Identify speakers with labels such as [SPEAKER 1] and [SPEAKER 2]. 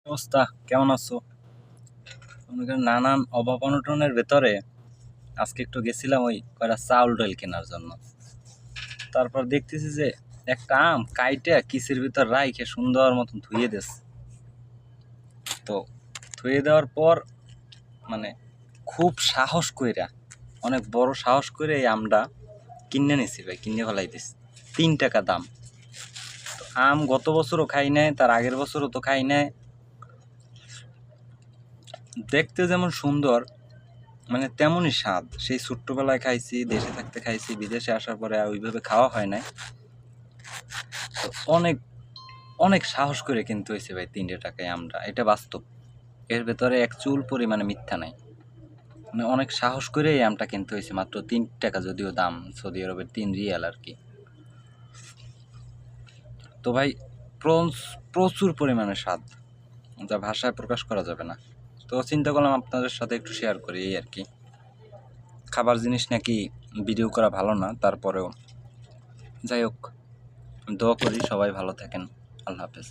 [SPEAKER 1] অবস্থা কেমন আছো? মনে করেন নানান অভাব অনটনের ভেতরে আজকে একটু গেছিলাম ওই কয়টা চাউল ডাল কেনার জন্য। তারপর দেখতেছি যে একটা আম কাইটে কিসের ভিতর রাইখে সুন্দর মতন ধুয়ে দিস। তো ধুয়ে দেওয়ার পর মানে খুব সাহস কইরা, অনেক বড় সাহস করে এই আমটা কিনে নিছি ভাই, কিনে ফেলাই দিস। 3 টাকা দাম। তো আম গত বছরও খাই নাই, তার আগের বছরও তো খাই নাই। দেখতে যেমন সুন্দর মানে তেমনই স্বাদ। সেই ছোট্টবেলায় খাইছি, দেশে থাকতে খাইছি, বিদেশে আসার পরে আর ওইভাবে খাওয়া হয় নাই। তো অনেক অনেক সাহস করে কিনতে হয়েছে ভাই 3 টাকায় আমরা, এটা বাস্তব। এর ভেতরে এক চুল পরিমাণে মিথ্যা নাই। মানে অনেক সাহস করে এই আমটা কিনতে হয়েছে মাত্র 3 টাকা, যদিও দাম সৌদি আরবের 3 রিয়াল আর কি। তো ভাই প্রচুর পরিমাণে স্বাদ, যা ভাষায় প্রকাশ করা যাবে না। তো চিন্তা করলাম আপনাদের সাথে একটু শেয়ার করি এই আর কি। খাবার জিনিস নাকি ভিডিও করা ভালো না, তারপরেও যাই হোক, দোয়া করি সবাই ভালো থাকেন। আল্লাহ হাফেজ।